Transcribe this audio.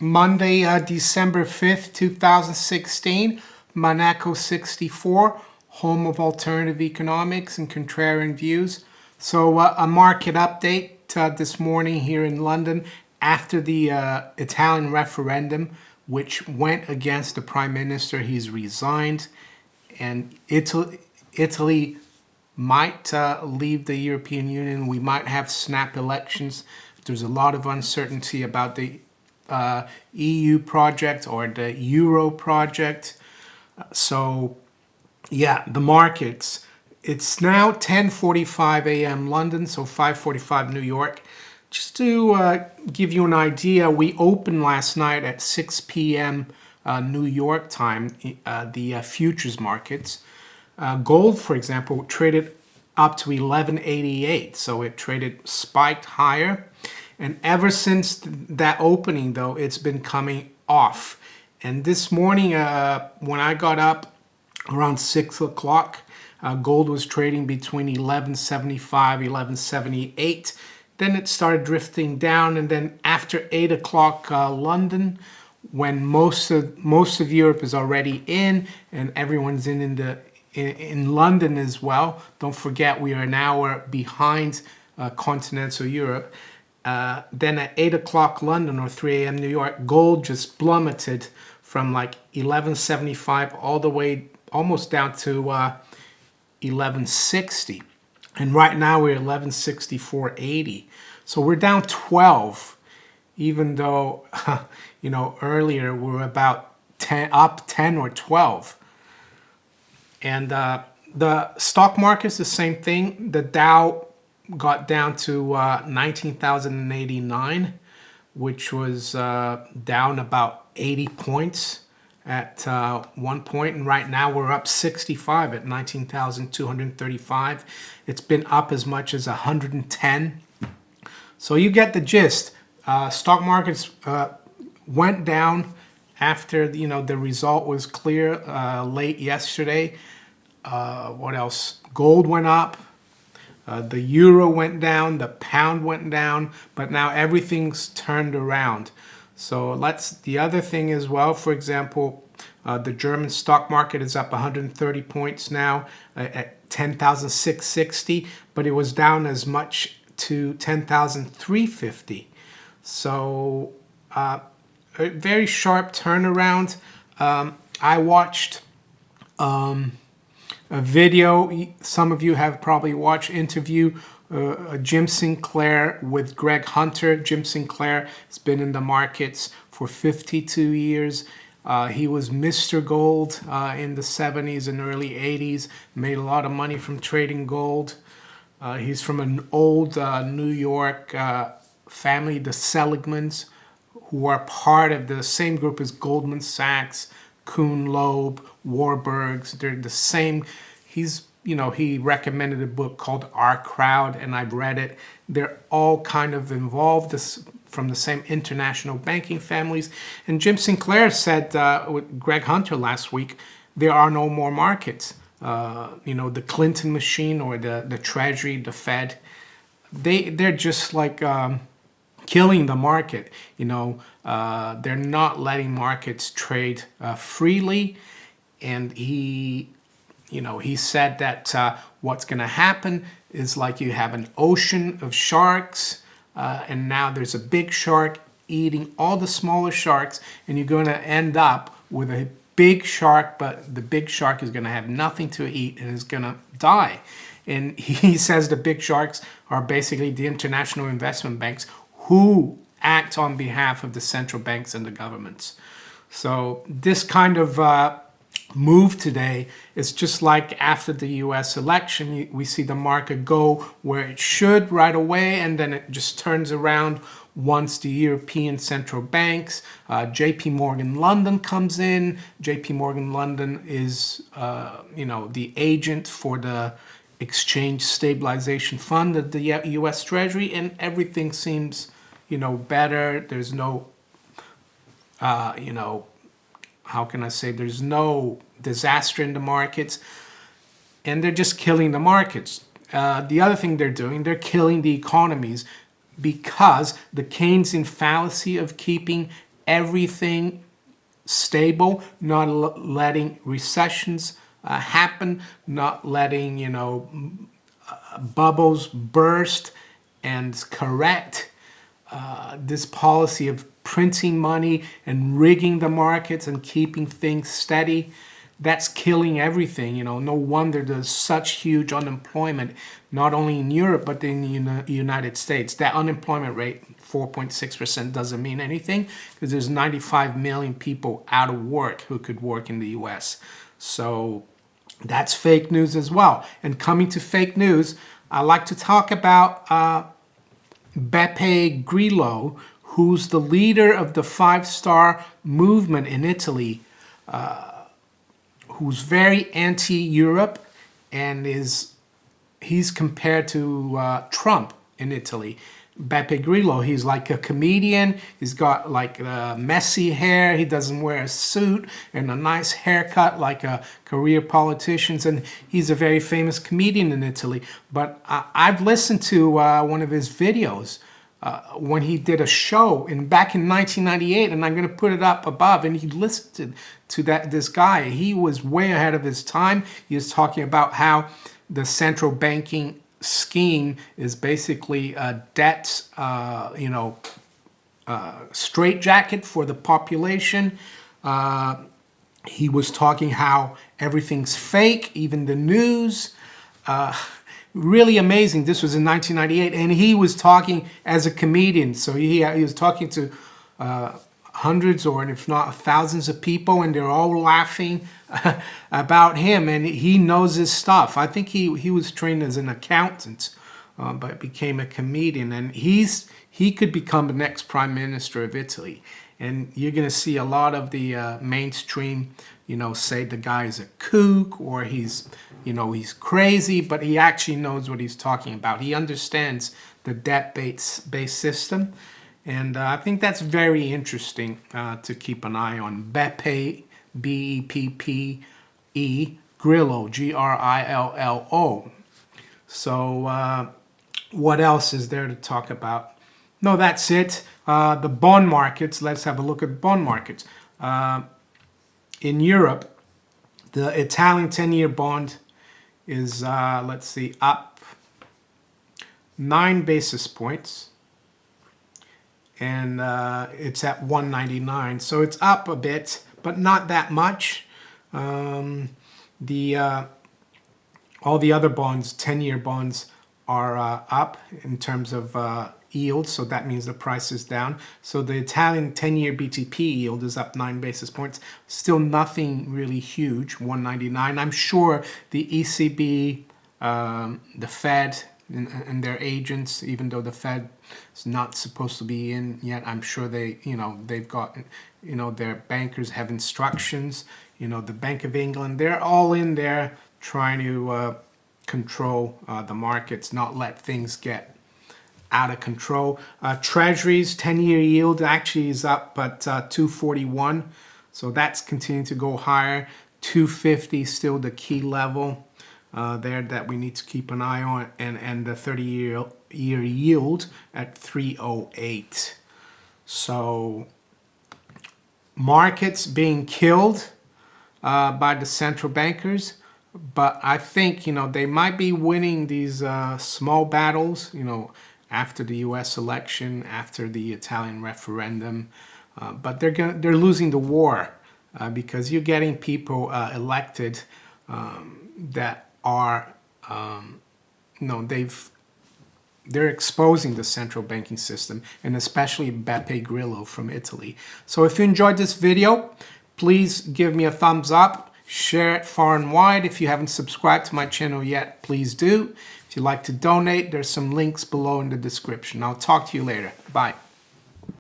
Monday, December 5th, 2016, Monaco 64, home of alternative economics and contrarian views. So, a market update this morning here in London after the Italian referendum, which went against the Prime Minister. He's resigned, and Italy might leave the European Union. We might have snap elections. There's a lot of uncertainty about the EU project or the Euro project. So, yeah, the markets. It's now 10:45 a.m. London, so 5:45 New York. Just to give you an idea, we opened last night at 6 p.m. New York time, the futures markets. Gold, for example, traded up to 1188, so it traded spiked higher. And ever since that opening, though, it's been coming off. And this morning, when I got up around 6 o'clock, gold was trading between 1175, 1178. Then it started drifting down, and then after 8 o'clock London, when most of Europe is already in, and everyone's in London as well. Don't forget, we are an hour behind continental Europe. Then at 8 o'clock London or 3 a.m. New York, gold just plummeted from like 1175 all the way almost down to 1160. And right now we're 1164.80. So we're down 12, even though, earlier we were about 10 or 12. And the stock market's the same thing. The Dow got down to 19,089, which was down about 80 points at one point. And right now we're up 65 at 19,235. It's been up as much as 110. So you get the gist. Stock markets went down after the result was clear late yesterday. What else? Gold went up. The euro went down, the pound went down, but now everything's turned around. So the other thing as well, for example, the German stock market is up 130 points now at 10,660, but it was down as much to 10,350. So a very sharp turnaround. I watched a video some of you have probably watched, interview Jim Sinclair with Greg Hunter. Jim Sinclair has been in the markets for 52 years. He was Mr. Gold in the 70s and early 80s, made a lot of money from trading gold. He's from an old New York family, the Seligmans, who are part of the same group as Goldman Sachs, Kuhn Loeb, Warburgs. They're the same. He recommended a book called Our Crowd, and I've read it. They're all kind of involved from the same international banking families. And Jim Sinclair said with Greg Hunter last week, there are no more markets. The Clinton machine or the Treasury, the Fed, they're just like killing the market. They're not letting markets trade freely. And he said that what's going to happen is like you have an ocean of sharks, and now there's a big shark eating all the smaller sharks, and you're going to end up with a big shark, but the big shark is going to have nothing to eat and is going to die. And he says the big sharks are basically the international investment banks who act on behalf of the central banks and the governments. So this kind of move today is just like after the US election, we see the market go where it should right away, and then it just turns around once the European central banks, JP Morgan London comes in. JP Morgan London is, the agent for the Exchange Stabilization Fund of the US Treasury, and everything seems, better. There's no, how can I say, there's no disaster in the markets, and they're just killing the markets. The other thing they're doing, they're killing the economies because the Keynesian fallacy of keeping everything stable, not letting recessions happen, not letting, bubbles burst, and correct. This policy of printing money and rigging the markets and keeping things steady, that's killing everything. No wonder there's such huge unemployment, not only in Europe, but in the United States. That unemployment rate, 4.6%, doesn't mean anything because there's 95 million people out of work who could work in the US. So that's fake news as well. And coming to fake news, I like to talk about Beppe Grillo, who's the leader of the five-star movement in Italy, who's very anti-Europe, and he's compared to Trump in Italy. Beppe Grillo, he's like a comedian. He's got like messy hair. He doesn't wear a suit and a nice haircut like career politicians. And he's a very famous comedian in Italy. But I've listened to one of his videos when he did a show back in 1998, and I'm going to put it up above. And he listened to this guy. He was way ahead of his time. He was talking about how the central banking scheme is basically a debt, straitjacket for the population. He was talking how everything's fake, even the news. Really amazing. This was in 1998, and he was talking as a comedian. So he was talking to hundreds or if not thousands of people, and they're all laughing about him, and he knows his stuff. I think he was trained as an accountant, but became a comedian, and he could become the next prime minister of Italy. And you're going to see a lot of the mainstream, say the guy's a kook or he's crazy, but he actually knows what he's talking about. He understands the debt-based system. And I think that's very interesting to keep an eye on. Beppe, B-E-P-P-E, Grillo, G-R-I-L-L-O. So what else is there to talk about? No, that's it. The bond markets, let's have a look at bond markets. In Europe, the Italian 10-year bond is, up 9 basis points. And it's at 199, so it's up a bit, but not that much. All the other bonds, 10-year bonds, are up in terms of yield, so that means the price is down. So the Italian 10-year BTP yield is up 9 basis points. Still nothing really huge, 199. I'm sure the ECB, the Fed, and their agents, even though the Fed is not supposed to be in yet, I'm sure they've got, their bankers have instructions. The Bank of England, they're all in there trying to control the markets, not let things get out of control. Treasuries, 10-year yield actually is up at 241, so that's continuing to go higher. 250 still the key level there that we need to keep an eye on, and the 30-year yield at 308. So markets being killed by the central bankers, but I think they might be winning these small battles, after the U.S. election, after the Italian referendum, but they're losing the war because you're getting people elected that are, they're exposing the central banking system, and especially Beppe Grillo from Italy. So if you enjoyed this video, please give me a thumbs up, share it far and wide. If you haven't subscribed to my channel yet, please do. If you'd like to donate, there's some links below in the description. I'll talk to you later. Bye.